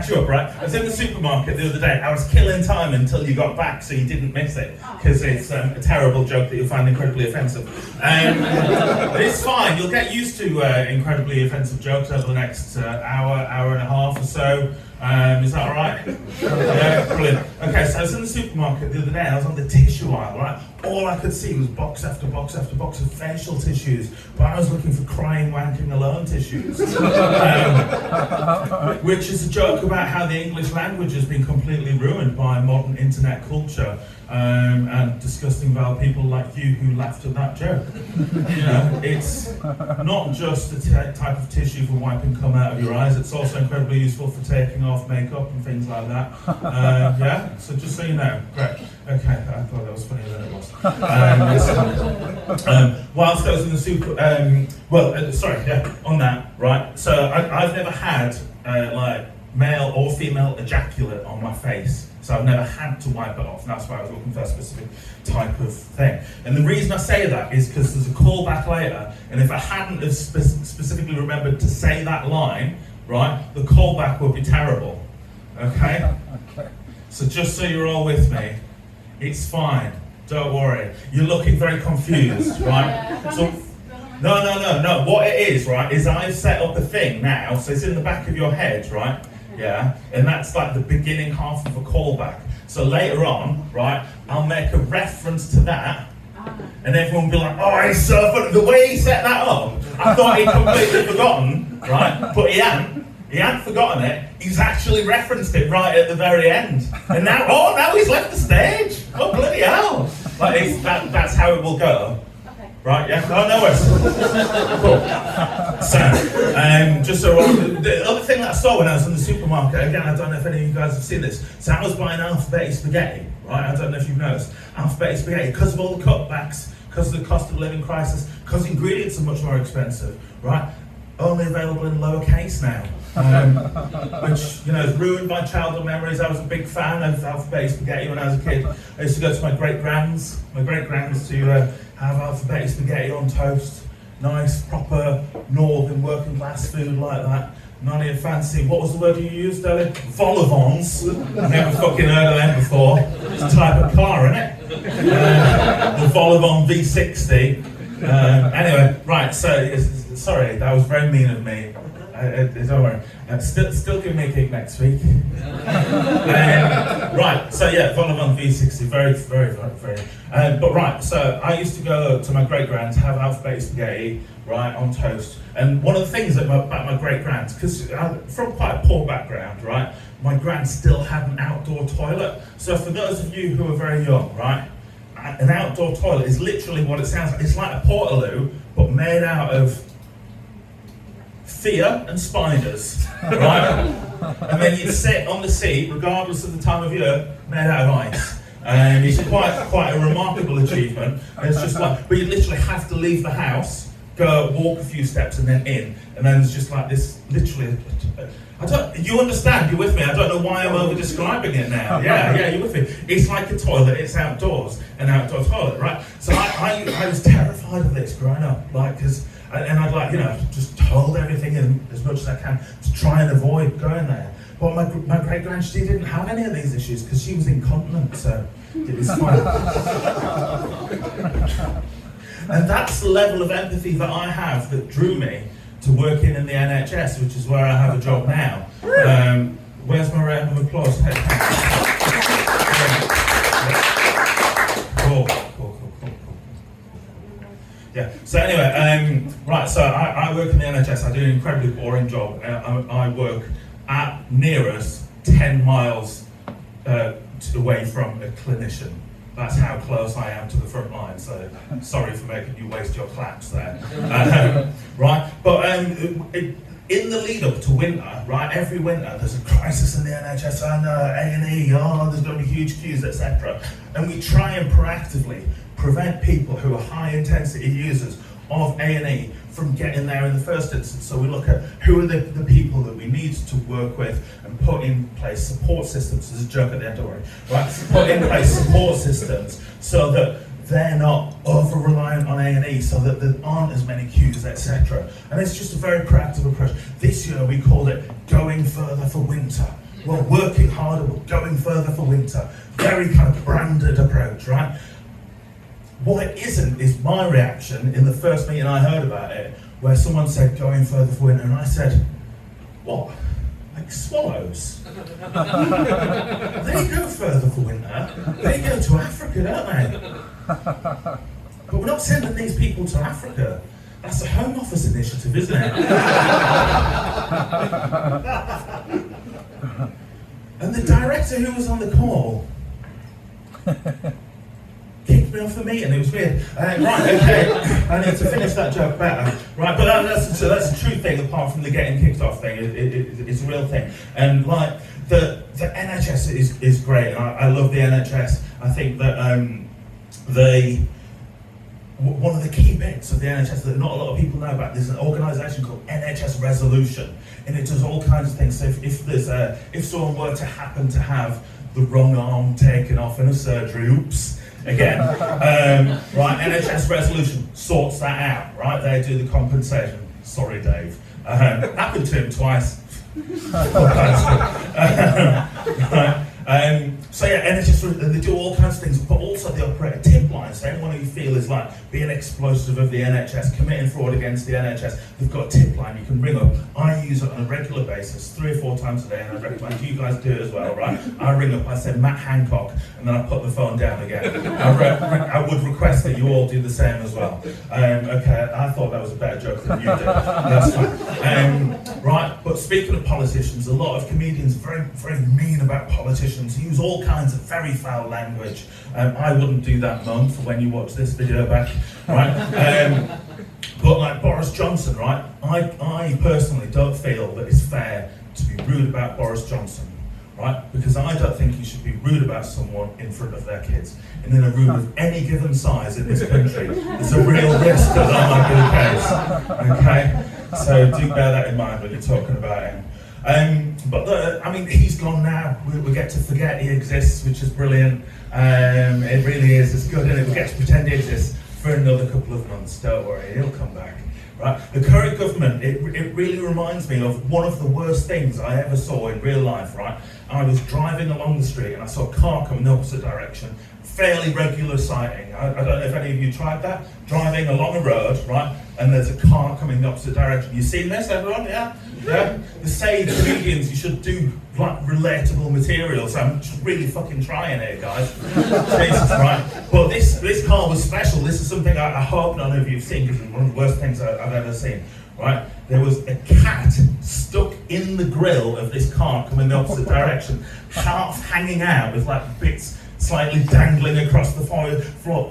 catch you up, right? I was in the supermarket the other day. I was killing time until you got back so you didn't miss it, because it's a terrible joke that you'll find incredibly offensive. But it's fine. You'll get used to incredibly offensive jokes over the next hour and a half or so. Is that all right? Yeah, brilliant. Okay, so I was in the supermarket the other day and I was on the tissue aisle, right? All I could see was box after box after box of facial tissues, but I was looking for crying, wanking alone tissues. Which is a joke about how the English language has been completely ruined by modern internet culture, and disgusting vile people like you who laughed at that joke. You know, it's not just a type of tissue for wiping cum out of your eyes, it's also incredibly useful for taking off makeup and things like that. Yeah, so just so you know. Great. Okay, I thought that was funnier than it was. Whilst I was in the super, on that, right? So I've never had like male or female ejaculate on my face. So I've never had to wipe it off, and that's why I was looking for a specific type of thing. And the reason I say that is because there's a callback later, and if I hadn't have specifically remembered to say that line, right, the callback would be terrible. Okay? So just so you're all with me, it's fine. Don't worry. You're looking very confused, right? So, no. What it is, right, is I've set up a thing now, so it's in the back of your head, right? Yeah, and that's like the beginning half of a callback. So later on, right, I'll make a reference to that, and everyone will be like, oh, he's so funny. The way he set that up, I thought he'd completely forgotten, right? But he hadn't forgotten it. He's actually referenced it right at the very end. And now he's left the stage. Oh, bloody hell. Like, that's how it will go. Right, yeah? Oh, no worries. Cool. So, just so the other thing that I saw when I was in the supermarket, again, I don't know if any of you guys have seen this. So I was buying alphabet spaghetti, right? I don't know if you've noticed. Alphabet spaghetti, because of all the cutbacks, because of the cost of living crisis, because ingredients are much more expensive, right? Only available in lowercase now. Which, you know, has ruined my childhood memories. I was a big fan of alphabet spaghetti when I was a kid. I used to go to my great-grands to have alphabet spaghetti on toast. Nice, proper, northern working class food like that. None of your fancy, what was the word you used, Ellie? Vol-au-vents. Never fucking heard of them before. It's a type of car, isn't it? The Vol-au-vent V60. Anyway, right, so, sorry, that was very mean of me. Don't worry. Still give me a cake next week. Right, so yeah, Vol-au-vent V60, very. But right, so I used to go to my great-grand to have alphabet spaghetti, right, on toast. And one of the things about my great-grands, because I'm from quite a poor background, right, my grand still had an outdoor toilet. So for those of you who are very young, right, an outdoor toilet is literally what it sounds like. It's like a portaloo, but made out of fear and spiders, right? And then you'd sit on the seat, regardless of the time of year, made out of ice. And it's quite a remarkable achievement. And it's just like, but you literally have to leave the house, go walk a few steps and then in. And then it's just like this, literally, you understand, you're with me. I don't know why I'm over-describing it now. Yeah, you're with me. It's like a toilet, it's outdoors, an outdoor toilet, right? So I was terrified of this growing up, like, and I'd like, you know, just hold everything in as much as I can to try and avoid going there. But my great-grand, she didn't have any of these issues because she was incontinent, so it was fine. And that's the level of empathy that I have that drew me to working in the NHS, which is where I have a job now. Where's my round of applause? Cool. Yeah, so anyway, right, so I work in the NHS. I do an incredibly boring job. I work at nearest 10 miles away from a clinician. That's how close I am to the front line, so sorry for making you waste your claps there. Right, but in the lead up to winter, right, every winter there's a crisis in the NHS, and A&E, there's going to be huge queues, etc. And we try and proactively prevent people who are high intensity users of A&E from getting there in the first instance. So we look at who are the people that we need to work with and put in place support systems. There's a joke at the end, don't worry. Right? Put in place support systems so that they're not over-reliant on A&E, so that there aren't as many queues, etc. And it's just a very proactive approach. This year we called it Going Further for Winter. We're working harder, we're going further for winter. Very kind of branded approach, right? What it isn't is my reaction in the first meeting I heard about it, where someone said going further for winter, and I said, what? Like swallows? They go further for winter. They go to Africa, don't they? But we're not sending these people to Africa. That's a Home Office initiative, isn't it? And the director who was on the call kicked me off the meeting. It was weird. Right, okay. I need to finish that joke better. Right, but that's a true thing apart from the getting kicked off thing. It's a real thing. And like the NHS is great. And I love the NHS. I think that one of the key bits of the NHS that not a lot of people know about, there's an organisation called NHS Resolution, and it does all kinds of things. So if someone were to happen to have the wrong arm taken off in a surgery, oops, again, right, NHS Resolution sorts that out, right? They do the compensation. Sorry, Dave. Happened to him twice. So yeah, NHS, they do all kinds of things, but also they operate a tip line. So anyone who you feel is like being explosive of the NHS, committing fraud against the NHS, they've got a tip line you can ring up. I use it on a regular basis, 3 or 4 times a day, and I recommend you guys do it as well, right? I ring up, I say Matt Hancock, and then I put the phone down again. I would request that you all do the same as well. Okay, I thought that was a better joke than you did. That's fine. Right, but speaking of politicians, a lot of comedians are very, very mean about politicians, use all kinds of very foul language. I wouldn't do that, Mum, for when you watch this video back, right? But like Boris Johnson, right? I personally don't feel that it's fair to be rude about Boris Johnson, right? Because I don't think you should be rude about someone in front of their kids. And in a room of any given size in this country, there's a real risk that that might be the case, okay? So do bear that in mind when you're talking about him. But I mean, he's gone now. We get to forget he exists, which is brilliant. It really is. It's good, and we get to pretend he exists for another couple of months. Don't worry, he'll come back. Right? The current government, it really reminds me of one of the worst things I ever saw in real life. Right? I was driving along the street and I saw a car come in the opposite direction. Fairly regular sighting. I don't know if any of you tried that. Driving along a road, right? And there's a car coming in the opposite direction. You seen this, everyone? Yeah? Yeah? They say comedians, you should do like relatable material, so I'm just really fucking trying here, guys. Jesus, right? But this car was special. This is something I hope none of you have seen, because it's one of the worst things I've ever seen, right? There was a cat stuck in the grill of this car coming the opposite direction, half hanging out with like bits slightly dangling across the floor.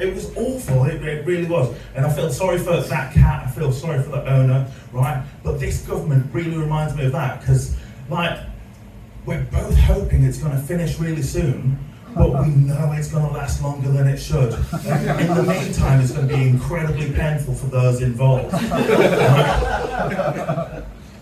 It was awful, it really was. And I feel sorry for that cat, I feel sorry for the owner, right? But this government really reminds me of that, because like, we're both hoping it's going to finish really soon, but we know it's going to last longer than it should. In the meantime, it's going to be incredibly painful for those involved. Right?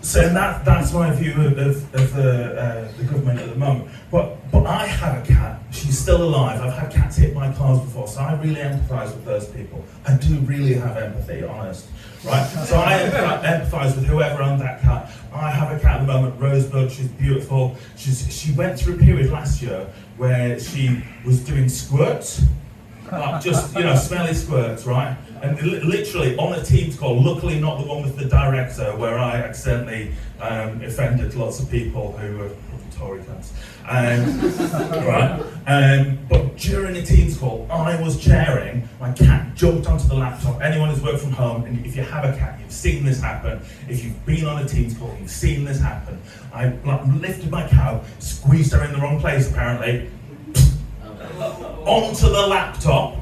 So that's my view of the government at the moment. But I have a cat. She's still alive. I've had cats hit my cars before, so I really empathise with those people. I do really have empathy, honest. Right? So I empathise with whoever owned that cat. I have a cat at the moment, Rosebud. She's beautiful. She went through a period last year where she was doing squirts. Like just, smelly squirts, right? And literally on a Teams call, luckily not the one with the director where I accidentally offended lots of people who were Tory cunts. Right? But during a Teams call, I was chairing, my cat jumped onto the laptop. Anyone who's worked from home, and if you have a cat, you've seen this happen. If you've been on a Teams call, you've seen this happen. I lifted my cat up, squeezed her in the wrong place apparently, onto the laptop,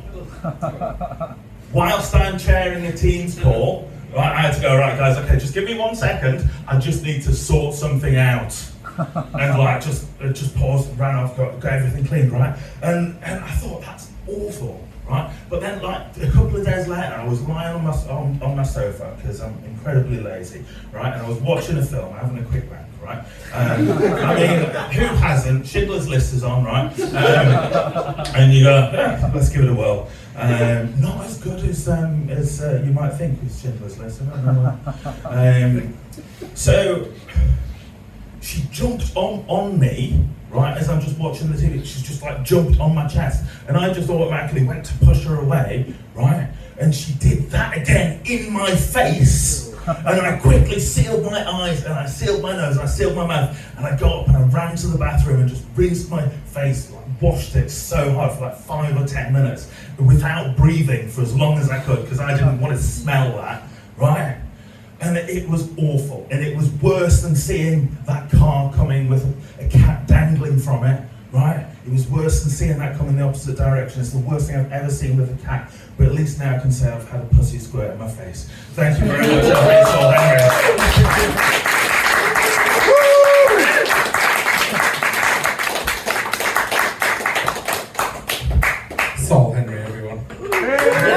whilst I'm chairing a Teams call. Right, I had to go, right guys, okay, just give me 1 second, I just need to sort something out. And just paused, ran off, got everything cleaned, right? And I thought, that's awful, right? But then a couple of days later, I was lying on my sofa, because I'm incredibly lazy, right? And I was watching a film, having a quick wank, right? I mean, who hasn't? Schindler's List is on, right? And you go, yeah, let's give it a whirl. Not as good as you might think with Schindler's List, I don't know. So she jumped on me, right, as I'm just watching the TV. She's just like jumped on my chest. And I just automatically went to push her away, right? And she did that again in my face. And I quickly sealed my eyes, and I sealed my nose, and I sealed my mouth. And I got up and I ran to the bathroom and just rinsed my face, like washed it so hard for like 5 or 10 minutes without breathing for as long as I could, because I didn't want to smell that, right? And it was awful, and it was worse than seeing that car coming with a cat dangling from it, right? It was worse than seeing that come in the opposite direction. It's the worst thing I've ever seen with a cat, but at least now I can say I've had a pussy squirt in my face. Thank you very much.